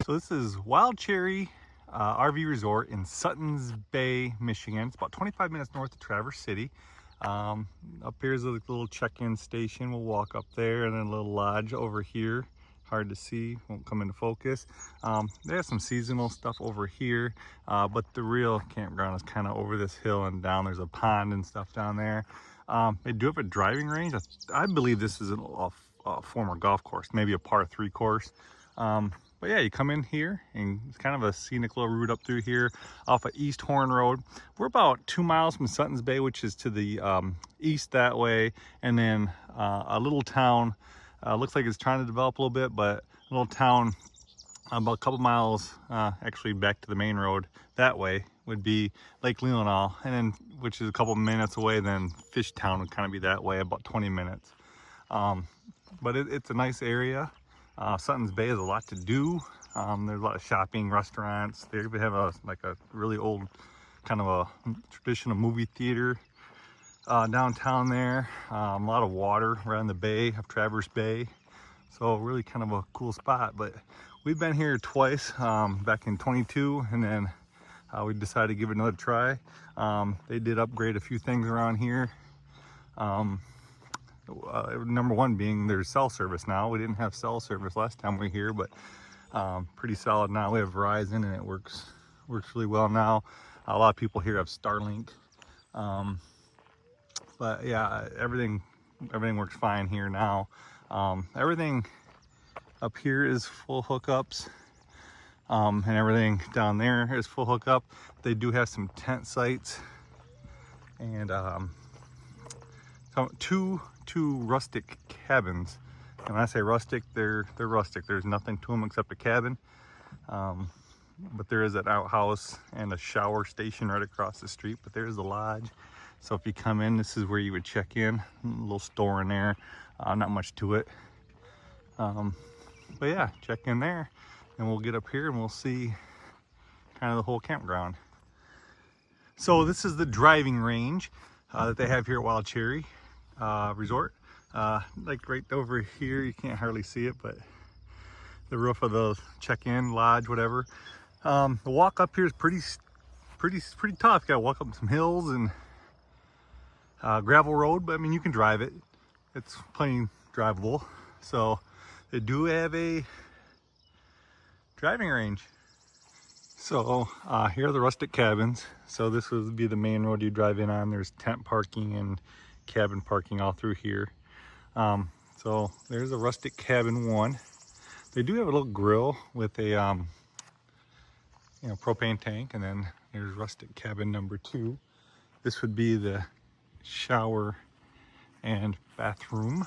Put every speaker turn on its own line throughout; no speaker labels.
So this is Wild Cherry RV Resort in Suttons Bay, Michigan. It's about 25 minutes north of Traverse City. Up here is a little check-in station. We'll walk up there, and then a little lodge over here. Hard to see, won't come into focus. They have some seasonal stuff over here, but the real campground is kind of over this hill and down. There's a pond and stuff down there. They do have a driving range. I believe this is a former golf course, maybe a par 3 course. But yeah, you come in here and it's kind of a scenic little route up through here off of East Horn Road. We're about 2 miles from Suttons Bay, which is to the east that way. And then a little town, looks like it's trying to develop a little bit, but a little town about a couple miles actually back to the main road that way would be Lake Leelanau, and then which is a couple minutes away. Then Fishtown would kind of be that way, about 20 minutes. But it's a nice area. Suttons Bay has a lot to do. There's a lot of shopping, restaurants. They even have a really old kind of a traditional movie theater downtown there. A lot of water around the bay of Traverse Bay. So really kind of a cool spot. But we've been here twice, back in 22, and then we decided to give it another try. They did upgrade a few things around here. Number one being there's cell service now. We didn't have cell service last time we were here, but pretty solid now. We have Verizon and it works really well now. A lot of people here have Starlink. But yeah, everything works fine here now. Everything up here is full hookups, and everything down there is full hookup. They do have some tent sites and two rustic cabins. And when I say rustic, they're rustic. There's nothing to them except a cabin. But there is an outhouse and a shower station right across the street. But there's the lodge. So if you come in, this is where you would check in. A little store in there. Not much to it. But yeah, check in there. And we'll get up here and we'll see kind of the whole campground. So this is the driving range that they have here at Wild Cherry Resort. Like right over here, you can't hardly see it, but the roof of the check-in lodge, whatever. The walk up here is pretty tough. You gotta walk up some hills and gravel road, but I mean, you can drive it. It's plain drivable. So they do have a driving range. So here are the rustic cabins. So this would be the main road you drive in on. There's tent parking and cabin parking all through here. So there's a rustic cabin 1. They do have a little grill with a propane tank, and then there's rustic cabin number 2. This would be the shower and bathroom.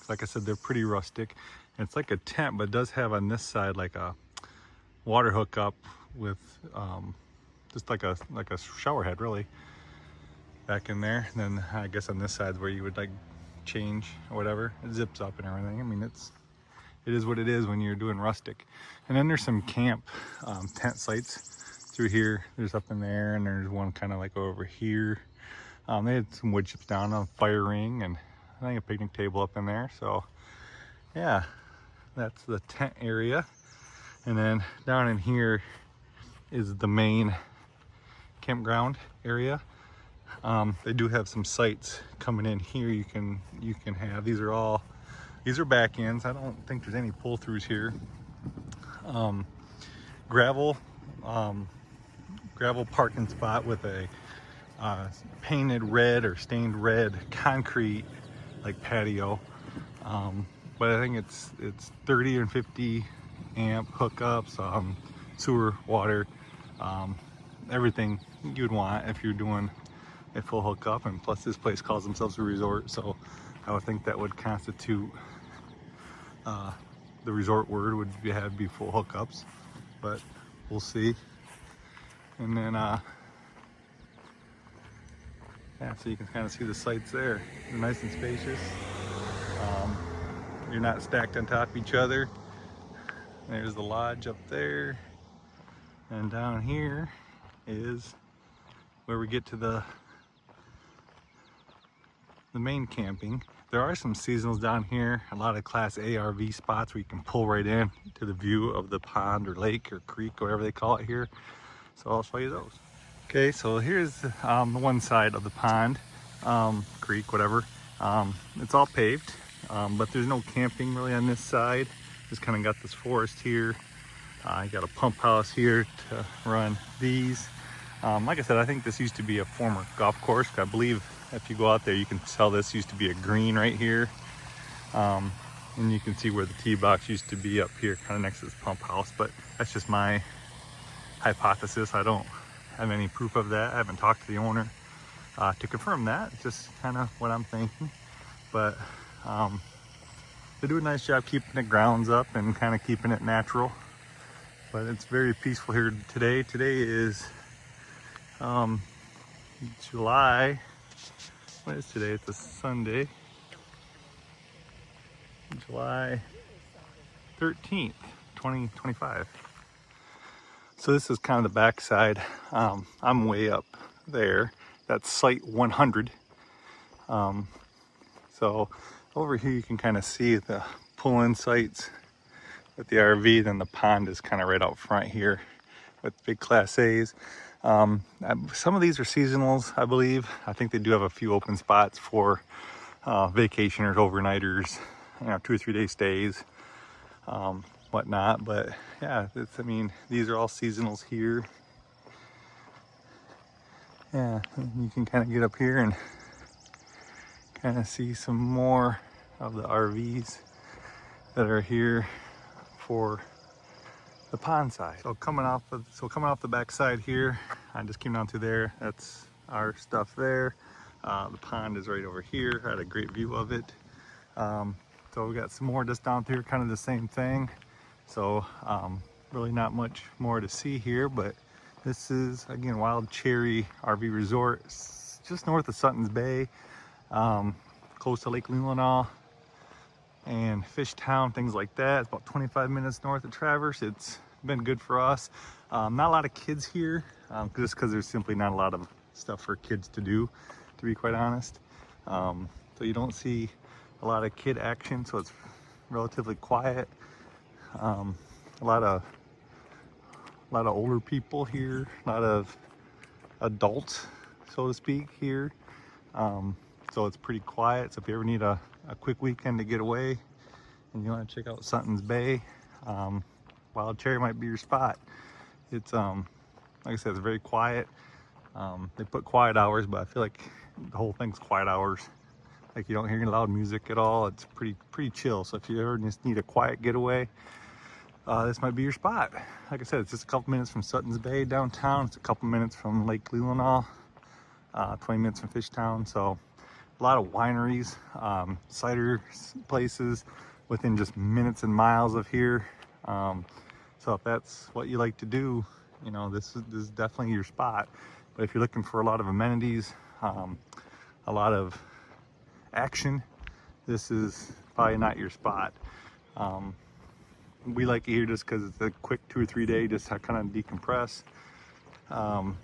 Like I said, they're pretty rustic. And it's like a tent, but it does have on this side like a water hookup with just like a shower head, really, back in there. And then I guess on this side where you would like change or whatever, it zips up and everything. I mean, it is what it is when you're doing rustic. And then there's some camp tent sites through here. There's up in there, and there's one kind of like over here. They had some wood chips down, a fire ring, and I think a picnic table up in there. So yeah, that's the tent area. And then down in here is the main campground area. They do have some sites coming in here. You can have, these are back ends. I don't think there's any pull throughs here. Gravel parking spot with a painted red or stained red concrete like patio. But I think it's 30 and 50 amp hookups, sewer, water, everything you'd want if you're doing a full hookup. And plus this place calls themselves a resort, so I would think that would constitute the resort word would be full hookups, but we'll see. And then yeah, so you can kind of see the sites there. They're nice and spacious. You're not stacked on top of each other. There's the lodge up there, and down here is where we get to the main camping. there are some seasonals down here, a lot of Class A RV spots where you can pull right in to the view of the pond or lake or creek, whatever they call it here. So I'll show you those. Okay, so here's the one side of the pond, creek, whatever. It's all paved, but there's no camping really on this side. Just kind of got this forest here. You got a pump house here to run these. Like I said, I think this used to be a former golf course. I believe if you go out there, you can tell this used to be a green right here. And you can see where the tee box used to be up here, kind of next to this pump house. But that's just my hypothesis. I don't have any proof of that. I haven't talked to the owner to confirm that. It's just kind of what I'm thinking. But they do a nice job keeping the grounds up and kind of keeping it natural. But it's very peaceful here today. Today is July, what is today? It's a Sunday. July 13th, 2025. So this is kind of the backside. I'm way up there. That's site 100. So over here you can kind of see the pull-in sites with the RV. Then the pond is kind of right out front here with big Class A's. Some of these are seasonals, I believe. I think they do have a few open spots for vacationers, overnighters, 2 or 3 day stays, whatnot. But yeah, I mean, these are all seasonals here. Yeah, you can kind of get up here and kind of see some more of the RVs that are here for the pond side. So coming off the back side here, I just came down through there. That's our stuff there. The pond is right over here. I had a great view of it. So we got some more just down here, kind of the same thing. So really not much more to see here, but this is again Wild Cherry RV Resort. It's just north of Suttons Bay, close to Lake Leelanau and Fishtown, things like that. It's about 25 minutes north of Traverse. It's been good for us. Not a lot of kids here, just because there's simply not a lot of stuff for kids to do, to be quite honest. So you don't see a lot of kid action, so it's relatively quiet. A lot of older people here, a lot of adults, so to speak, here. So it's pretty quiet. So if you ever need a quick weekend to get away and you want to check out Suttons Bay, Wild Cherry might be your spot. It's like I said, it's very quiet. They put quiet hours, but I feel like the whole thing's quiet hours. Like you don't hear any loud music at all. It's pretty chill. So if you ever just need a quiet getaway, this might be your spot. Like I said, it's just a couple minutes from Suttons Bay downtown. It's a couple minutes from Lake Leelanau, 20 minutes from Fishtown. So a lot of wineries, cider places within just minutes and miles of here. So if that's what you like to do, this is definitely your spot. But if you're looking for a lot of amenities, a lot of action, this is probably not your spot. We like it here just because it's a quick 2 or 3 day, just to kind of decompress, kind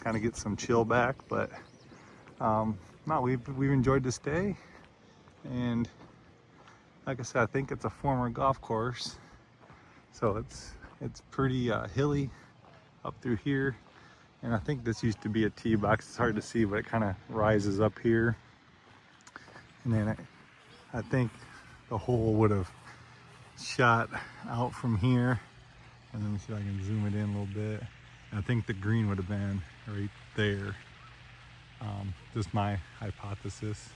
of get some chill back. But no, we've enjoyed the stay, and like I said, I think it's a former golf course, so it's pretty hilly up through here. And I think this used to be a tee box. It's hard to see, but it kind of rises up here. And then I think the hole would have shot out from here. And let me see if I can zoom it in a little bit. I think the green would have been right there. Just my hypothesis.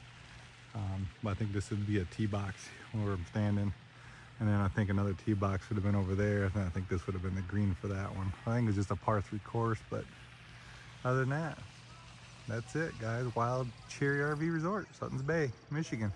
But I think this would be a tee box where I'm standing. And then I think another tee box would have been over there. And I think this would have been the green for that one. I think it was just a par 3 course, but other than that, that's it, guys. Wild Cherry RV Resort, Suttons Bay, Michigan.